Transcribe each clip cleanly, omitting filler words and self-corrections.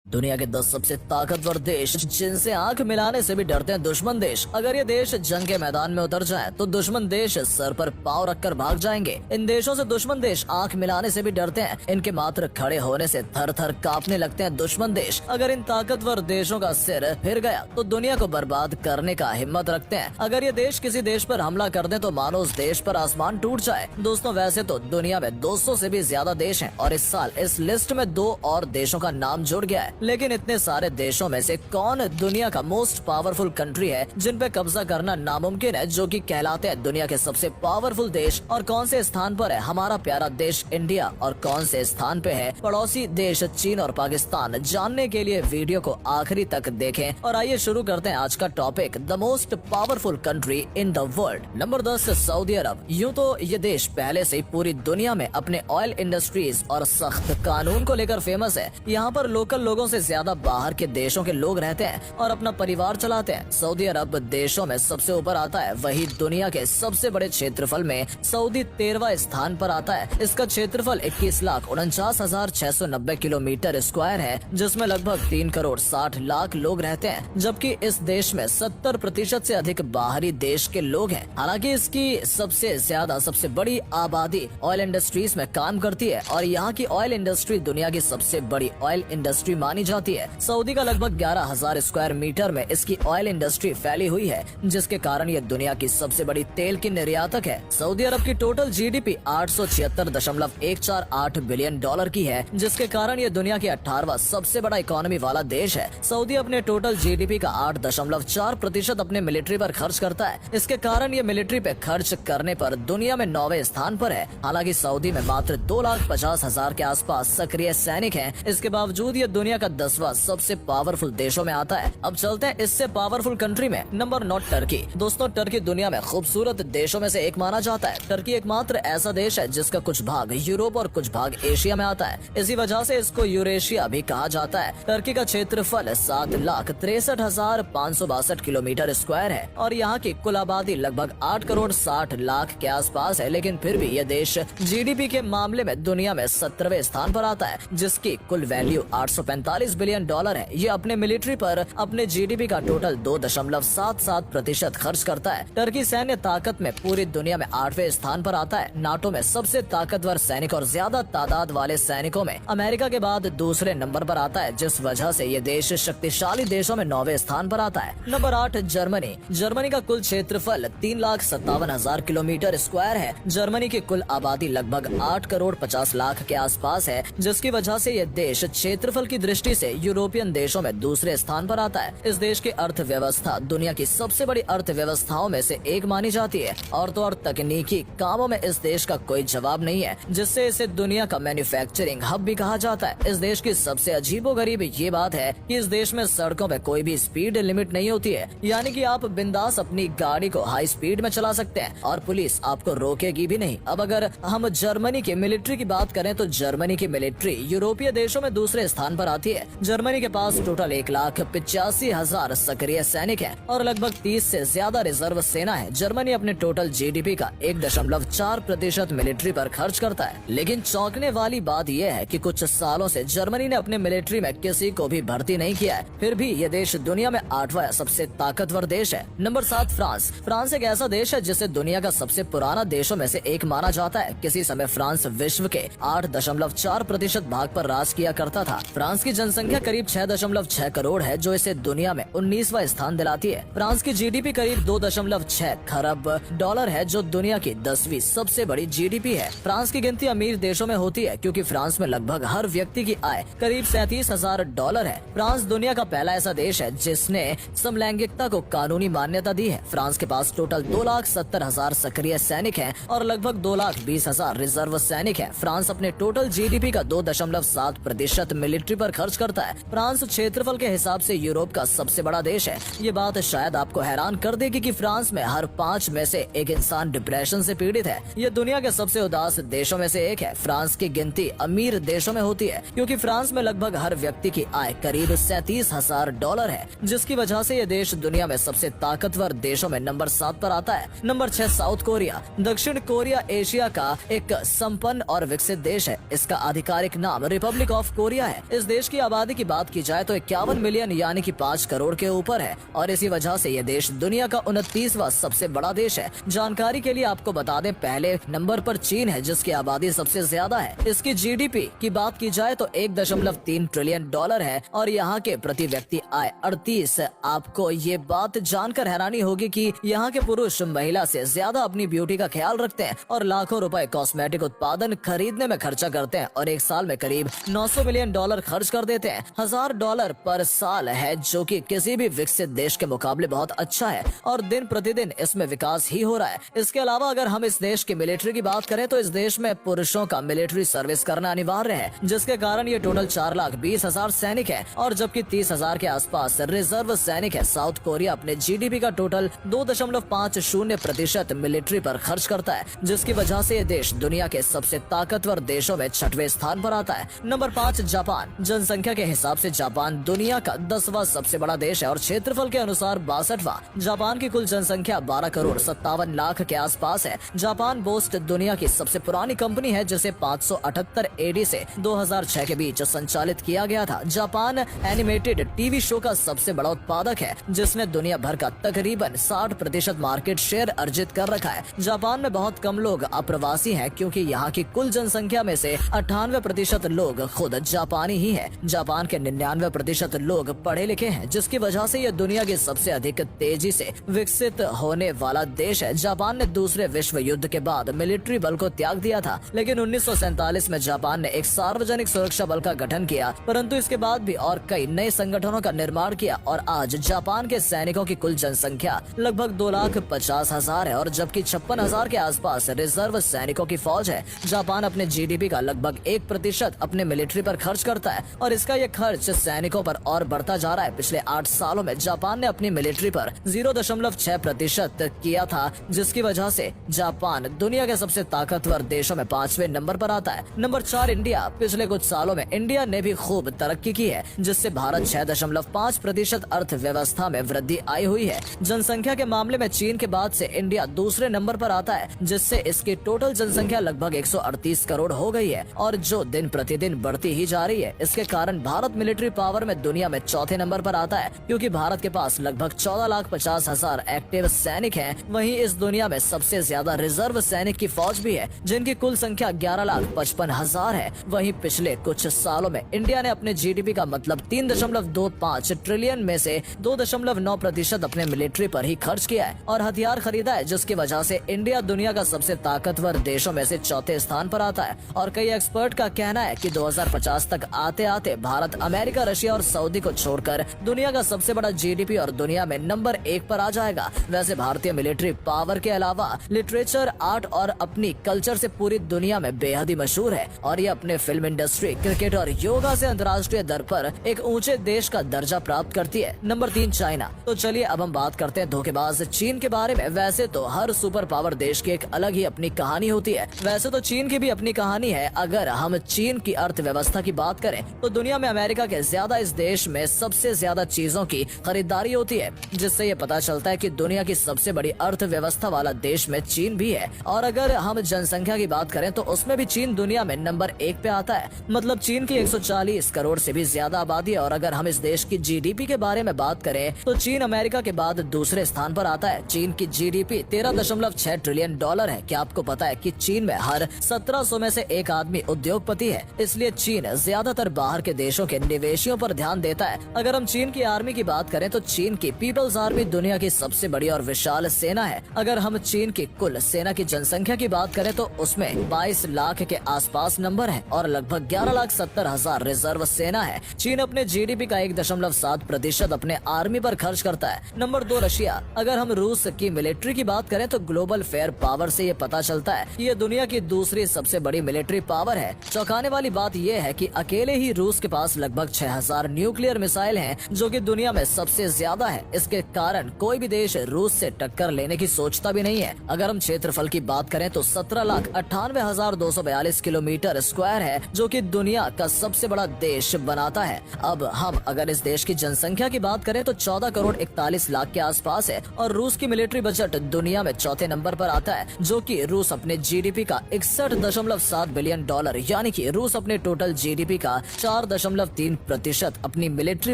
दुनिया के 10 सबसे ताकतवर देश जिनसे आंख मिलाने से भी डरते हैं दुश्मन देश। अगर ये देश जंग के मैदान में उतर जाएं, तो दुश्मन देश सर पर पांव रखकर भाग जाएंगे। इन देशों से दुश्मन देश आंख मिलाने से भी डरते हैं। इनके मात्र खड़े होने से थर थर कांपने लगते हैं दुश्मन देश। अगर इन ताकतवर देशों का सिर फिर गया तो दुनिया को बर्बाद करने का हिम्मत रखते हैं। अगर ये देश किसी देश पर हमला कर दे तो मानो उस देश पर आसमान टूट जाए। दोस्तों, वैसे तो दुनिया में 200 से भी ज्यादा देश हैं और इस साल इस लिस्ट में 2 और देशों का नाम जुड़ गया है। लेकिन इतने सारे देशों में से कौन दुनिया का मोस्ट पावरफुल कंट्री है जिन पे कब्जा करना नामुमकिन है, जो कि कहलाते हैं दुनिया के सबसे पावरफुल देश? और कौन से स्थान पर है हमारा प्यारा देश इंडिया और कौन से स्थान पे है पड़ोसी देश चीन और पाकिस्तान? जानने के लिए वीडियो को आखिरी तक देखें और आइए शुरू करते हैं आज का topic, the most powerful country in the world. Number 10, Saudi Arab. यूँ तो ये देश पहले से ही पूरी दुनिया में अपने ऑयल इंडस्ट्रीज और सख्त कानून को लेकर फेमस है। यहाँ पर लोकल लोगों से ज्यादा बाहर के देशों के लोग रहते हैं और अपना परिवार चलाते हैं। सऊदी अरब देशों में सबसे ऊपर आता है। वही दुनिया के सबसे बड़े क्षेत्रफल में सऊदी 13वां स्थान पर आता है। इसका क्षेत्रफल 21,49,690 किलोमीटर स्क्वायर है, जिसमें लगभग 3 करोड़ 60 लाख लोग रहते हैं, जबकि इस देश में 70% से अधिक बाहरी देश के लोग हैं। हालांकि इसकी सबसे बड़ी आबादी ऑयल इंडस्ट्रीज में काम करती है और यहाँ की ऑयल इंडस्ट्री दुनिया की सबसे बड़ी ऑयल इंडस्ट्री मानी जाती है। सऊदी का लगभग 11,000 स्क्वायर मीटर में इसकी ऑयल इंडस्ट्री फैली हुई है, जिसके कारण ये दुनिया की सबसे बड़ी तेल की निर्यातक है। सऊदी अरब की टोटल जीडीपी 876.148 बिलियन डॉलर की है, जिसके कारण ये दुनिया की 18वां सबसे बड़ा इकोनॉमी वाला देश है। सऊदी अपने टोटल जीडीपी का 8.4% अपने मिलिट्री पर खर्च करता है। इसके कारण ये मिलिट्री पे खर्च करने पर दुनिया में 9वें स्थान पर है। हालांकि सऊदी में मात्र 2,50,000 के आसपास सक्रिय सैनिक हैं। इसके बावजूद ये दुनिया का 10वां सबसे पावरफुल देशों में आता है। अब चलते हैं इससे पावरफुल कंट्री में। Number 9, Turkey. दोस्तों, टर्की दुनिया में खूबसूरत देशों में से एक माना जाता है। टर्की एकमात्र ऐसा देश है जिसका कुछ भाग यूरोप और कुछ भाग एशिया में आता है। इसी वजह से इसको यूरेशिया भी कहा जाता है। टर्की का क्षेत्रफल 7,63,562 किलोमीटर स्क्वायर है और यहाँ की कुल आबादी लगभग 8 करोड़ 60 लाख के आसपास है। लेकिन फिर भी यह देश जीडीपी के मामले में दुनिया में 17वें स्थान पर आता है, जिसकी कुल वैल्यू 845 बिलियन डॉलर है। ये अपने मिलिट्री पर अपने जीडीपी का टोटल 2.77% खर्च करता है। टर्की सैन्य ताकत में पूरी दुनिया में 8वें स्थान पर आता है। नाटो में सबसे ताकतवर सैनिक और ज्यादा तादाद वाले सैनिकों में अमेरिका के बाद दूसरे नंबर पर आता है, जिस वजह से ये देश शक्तिशाली देशों में 9वें स्थान पर आता है। Number 8, Germany. जर्मनी का कुल क्षेत्रफल 3,57,000 किलोमीटर स्क्वायर है। जर्मनी की कुल आबादी लगभग 8 करोड़ 50 लाख के आसपास है, जिसकी वजह से ये देश क्षेत्रफल की दृष्टि से यूरोपियन देशों में दूसरे स्थान पर आता है। इस देश की अर्थव्यवस्था दुनिया की सबसे बड़ी अर्थव्यवस्थाओं में से एक मानी जाती है और तो और तकनीकी कामों में इस देश का कोई जवाब नहीं है, जिससे इसे दुनिया का मैन्युफैक्चरिंग हब भी कहा जाता है। इस देश की सबसे अजीबोगरीब ये बात है कि इस देश में सड़कों पे कोई भी स्पीड लिमिट नहीं होती है, यानी कि आप बिंदास अपनी गाड़ी को हाई स्पीड में चला सकते हैं और पुलिस आपको रोकेगी भी नहीं। अब अगर हम जर्मनी की मिलिट्री की बात करें तो जर्मनी की मिलिट्री यूरोपीय देशों में दूसरे स्थान पर आती है। जर्मनी के पास टोटल 1,85,000 सक्रिय सैनिक हैं और लगभग 30 से ज्यादा रिजर्व सेना है। जर्मनी अपने टोटल जीडीपी का 1.4% मिलिट्री पर खर्च करता है। लेकिन चौंकने वाली बात यह है कि कुछ सालों से जर्मनी ने अपने मिलिट्री में किसी को भी भर्ती नहीं किया है। फिर भी ये देश दुनिया में 8वां सबसे ताकतवर देश है। Number 7, France. फ्रांस एक ऐसा देश है जिसे दुनिया का सबसे पुराना देशों में से एक माना जाता है। किसी समय फ्रांस विश्व के 8.4% भाग पर राज किया करता था। फ्रांस की जनसंख्या करीब 6.6 करोड़ है, जो इसे दुनिया में 19वां स्थान दिलाती है। फ्रांस की जीडीपी करीब 2.6 खरब डॉलर है, जो दुनिया की 10वीं सबसे बड़ी जीडीपी है। फ्रांस की गिनती अमीर देशों में होती है क्योंकि फ्रांस में लगभग हर व्यक्ति की आय करीब 37,000 डॉलर है। फ्रांस दुनिया का पहला ऐसा देश है जिसने समलैंगिकता को कानूनी मान्यता दी है। फ्रांस के पास टोटल 2,70,000 सक्रिय सैनिक हैं और लगभग 2,20,000 रिजर्व सैनिक हैं। फ्रांस अपने टोटल जीडीपी का 2.7% मिलिट्री पर खर्च करता है। फ्रांस क्षेत्रफल के हिसाब से यूरोप का सबसे बड़ा देश है। ये बात शायद आपको हैरान कर देगी कि फ्रांस में हर 5 में से एक इंसान डिप्रेशन से पीड़ित है। ये दुनिया के सबसे उदास देशों में से एक है। फ्रांस की गिनती अमीर देशों में होती है क्योंकि फ्रांस में लगभग हर व्यक्ति की आय करीब 37,000 डॉलर है, जिसकी वजह से ये देश दुनिया में सबसे ताकतवर देशों में नंबर 7 पर आता है। Number 6, south Korea. दक्षिण कोरिया एशिया का एक संपन्न और विकसित देश है। इसका आधिकारिक नाम रिपब्लिक ऑफ कोरिया है। इस देश इसकी आबादी की बात की जाए तो 51 मिलियन यानी कि 5 करोड़ के ऊपर है और इसी वजह से ये देश दुनिया का 29वां सबसे बड़ा देश है। जानकारी के लिए आपको बता दें, पहले नंबर पर चीन है जिसकी आबादी सबसे ज्यादा है। इसकी जीडीपी की बात की जाए तो 1.3 ट्रिलियन डॉलर है और यहाँ के प्रति व्यक्ति आय 38। आपको ये बात जानकर हैरानी होगी कि यहाँ के पुरुष महिला से ज्यादा अपनी ब्यूटी का ख्याल रखते हैं और लाखों रुपए कॉस्मेटिक उत्पादन खरीदने में खर्चा करते हैं और एक साल में करीब 900 मिलियन डॉलर खर्च कर देते हैं। $1000 पर साल है जो कि किसी भी विकसित देश के मुकाबले बहुत अच्छा है और दिन प्रतिदिन इसमें विकास ही हो रहा है। इसके अलावा अगर हम इस देश की मिलिट्री की बात करें तो इस देश में पुरुषों का मिलिट्री सर्विस करना अनिवार्य है, जिसके कारण ये टोटल 4,20,000 सैनिक है और जबकि 30,000 के आसपास रिजर्व सैनिक है। साउथ कोरिया अपने जीडीपी का टोटल 2.50% मिलिट्री पर खर्च करता है, जिसकी वजह से ये देश दुनिया के सबसे ताकतवर देशों में 6वें स्थान पर आता है। Number 5 Japan. जनसंख्या के हिसाब से जापान दुनिया का 10वां सबसे बड़ा देश है और क्षेत्रफल के अनुसार 62वां। जापान की कुल जनसंख्या 12 करोड़ 57 लाख के आसपास है। जापान पोस्ट दुनिया की सबसे पुरानी कंपनी है जिसे 578 एडी से 2006 के बीच संचालित किया गया था। जापान एनिमेटेड टीवी शो का सबसे बड़ा उत्पादक है जिसने दुनिया भर का तकरीबन 60% मार्केट शेयर अर्जित कर रखा है। जापान में बहुत कम लोग अप्रवासी हैं क्योंकि यहाँ की कुल जनसंख्या में से 98% लोग खुद जापानी ही हैं। जापान के 99% लोग पढ़े लिखे हैं, जिसकी वजह से यह दुनिया की सबसे अधिक तेजी से विकसित होने वाला देश है। जापान ने दूसरे विश्व युद्ध के बाद मिलिट्री बल को त्याग दिया था, लेकिन 1947 में जापान ने एक सार्वजनिक सुरक्षा बल का गठन किया, परंतु इसके बाद भी और कई नए संगठनों का निर्माण किया और आज जापान के सैनिकों की कुल जनसंख्या लगभग 2,50,000 है और जबकि 56,000 के आसपास रिजर्व सैनिकों की फौज है। जापान अपने जीडीपी का लगभग 1% अपने मिलिट्री पर खर्च करता है और इसका ये खर्च सैनिकों पर और बढ़ता जा रहा है। पिछले 8 सालों में जापान ने अपनी मिलिट्री पर 0.6% किया था, जिसकी वजह से जापान दुनिया के सबसे ताकतवर देशों में 5वें नंबर पर आता है। Number 4 India. पिछले कुछ सालों में इंडिया ने भी खूब तरक्की की है, जिससे भारत 6.5% अर्थव्यवस्था में वृद्धि आई हुई है। जनसंख्या के मामले में चीन के बाद से इंडिया दूसरे नंबर पर आता है, जिससे इसकी टोटल जनसंख्या लगभग 138 करोड़ हो गई है और जो दिन प्रतिदिन बढ़ती ही जा रही है। इसके कारण भारत मिलिट्री पावर में दुनिया में चौथे नंबर पर आता है, क्योंकि भारत के पास लगभग 14,50,000 एक्टिव सैनिक हैं। वहीं इस दुनिया में सबसे ज्यादा रिजर्व सैनिक की फौज भी है, जिनकी कुल संख्या 11,55,000 है। वहीं पिछले कुछ सालों में इंडिया ने अपने जीडीपी का मतलब 3.25 ट्रिलियन में से 2.9% अपने मिलिट्री पर ही खर्च किया है और हथियार खरीदा है, जिसकी वजह से इंडिया दुनिया का सबसे ताकतवर देशों में से चौथे स्थान पर आता है। और कई एक्सपर्ट का कहना है कि 2050 तक आते आते भारत अमेरिका, रशिया और सऊदी को छोड़कर दुनिया का सबसे बड़ा जीडीपी और दुनिया में नंबर 1 पर आ जाएगा। वैसे भारतीय मिलिट्री पावर के अलावा लिटरेचर, आर्ट और अपनी कल्चर से पूरी दुनिया में बेहद ही मशहूर है और ये अपने फिल्म इंडस्ट्री, क्रिकेट और योगा से अंतर्राष्ट्रीय दर पर एक ऊंचे देश का दर्जा प्राप्त करती है। Number 3 China. तो चलिए अब हम बात करते हैं धोखेबाज चीन के बारे में। वैसे तो हर सुपर पावर देश की एक अलग ही अपनी कहानी होती है। वैसे तो चीन की भी अपनी कहानी है। अगर हम चीन की अर्थव्यवस्था की बात करें तो दुनिया में अमेरिका के ज्यादा इस देश में सबसे ज्यादा चीजों की खरीदारी होती है, जिससे ये पता चलता है कि दुनिया की सबसे बड़ी अर्थव्यवस्था वाला देश में चीन भी है। और अगर हम जनसंख्या की बात करें तो उसमें भी चीन दुनिया में नंबर 1 पे आता है। मतलब चीन की 140 करोड़ से भी ज्यादा आबादी है। और अगर हम इस देश की जीडीपी के बारे में बात करें तो चीन अमेरिका के बाद दूसरे स्थान पर आता है। चीन की जीडीपी 13.6 ट्रिलियन डॉलर है। क्या आपको पता है कि चीन में हर 1700 में से एक आदमी उद्योगपति है? इसलिए चीन ज्यादातर बाहर के देशों के निवेशियों पर ध्यान देता है। अगर हम चीन की आर्मी की बात करें तो चीन की पीपल्स आर्मी दुनिया की सबसे बड़ी और विशाल सेना है। अगर हम चीन की कुल सेना की जनसंख्या की बात करें तो उसमें 22 लाख के आसपास नंबर है और लगभग 11,70,000 रिजर्व सेना है। चीन अपने जीडीपी का 1.7% अपने आर्मी पर खर्च करता है। Number 2 Russia. अगर हम रूस की मिलिट्री की बात करें तो ग्लोबल फेयर पावर से ये पता चलता है कि ये दुनिया की दूसरी सबसे बड़ी मिलिट्री पावर है। चौंकाने वाली बात यह है कि अकेले ही रूस के पास लगभग 6,000 न्यूक्लियर मिसाइल हैं, जो कि दुनिया में सबसे ज्यादा है। इसके कारण कोई भी देश रूस से टक्कर लेने की सोचता भी नहीं है। अगर हम क्षेत्रफल की बात करें तो 17,98,242 किलोमीटर स्क्वायर है, जो कि दुनिया का सबसे बड़ा देश बनाता है। अब हम अगर इस देश की जनसंख्या की बात करें तो 14 करोड़ 41 लाख के आसपास है और रूस की मिलिट्री बजट दुनिया में चौथे नंबर पर आता है, जो कि रूस अपने जीडीपी का 61.7 बिलियन डॉलर यानी कि रूस अपने टोटल जीडीपी का 4.3% अपनी मिलिट्री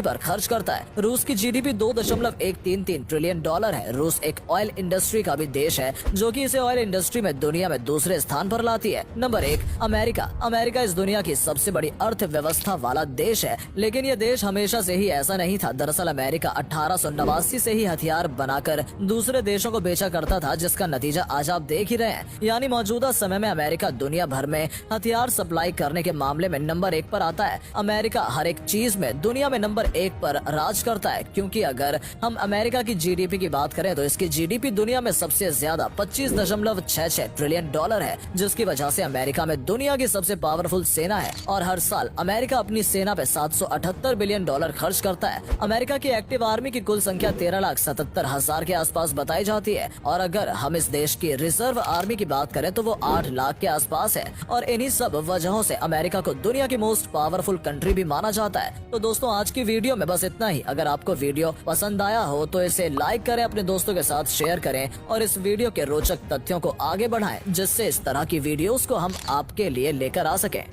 पर खर्च करता है। रूस की जीडीपी $2.133 ट्रिलियन है। रूस एक ऑयल इंडस्ट्री का भी देश है, जो कि इसे ऑयल इंडस्ट्री में दुनिया में दूसरे स्थान पर लाती है। Number 1, America. अमेरिका इस दुनिया की सबसे बड़ी अर्थव्यवस्था वाला देश है, लेकिन यह देश हमेशा से ही ऐसा नहीं था। दरअसल अमेरिका 1889 से ही हथियार बनाकर दूसरे देशों को बेचा करता था, जिसका नतीजा आज आप देख ही रहे हैं। यानी मौजूदा समय में अमेरिका दुनिया भर में हथियार सप्लाई करने के मामले में नंबर 1 पर आता है। अमेरिका हर एक चीज में दुनिया में नंबर 1 पर राज करता है, क्योंकि अगर हम अमेरिका की जीडीपी की बात करें तो इसकी जीडीपी दुनिया में सबसे ज्यादा $25.66 ट्रिलियन है, जिसकी वजह से अमेरिका में दुनिया की सबसे पावरफुल सेना है और हर साल अमेरिका अपनी सेना पे $778 बिलियन खर्च करता है। अमेरिका की एक्टिव आर्मी की कुल संख्या 13,77,000 के आसपास बताई जाती है, और अगर हम इस देश की रिजर्व आर्मी की बात करें तो वो 8 लाख के आसपास है। और इन्हीं सब वजहों से अमेरिका को दुनिया की मोस्ट पावरफुल कंट्री भी माना जाता है। तो दोस्तों, आज की वीडियो में बस इतना ही। अगर आपको वीडियो पसंद आया हो तो इसे लाइक करें, अपने दोस्तों के साथ शेयर करें और इस वीडियो के रोचक तथ्यों को आगे बढ़ाएं, जिससे इस तरह की वीडियोस को हम आपके लिए लेकर आ सकें।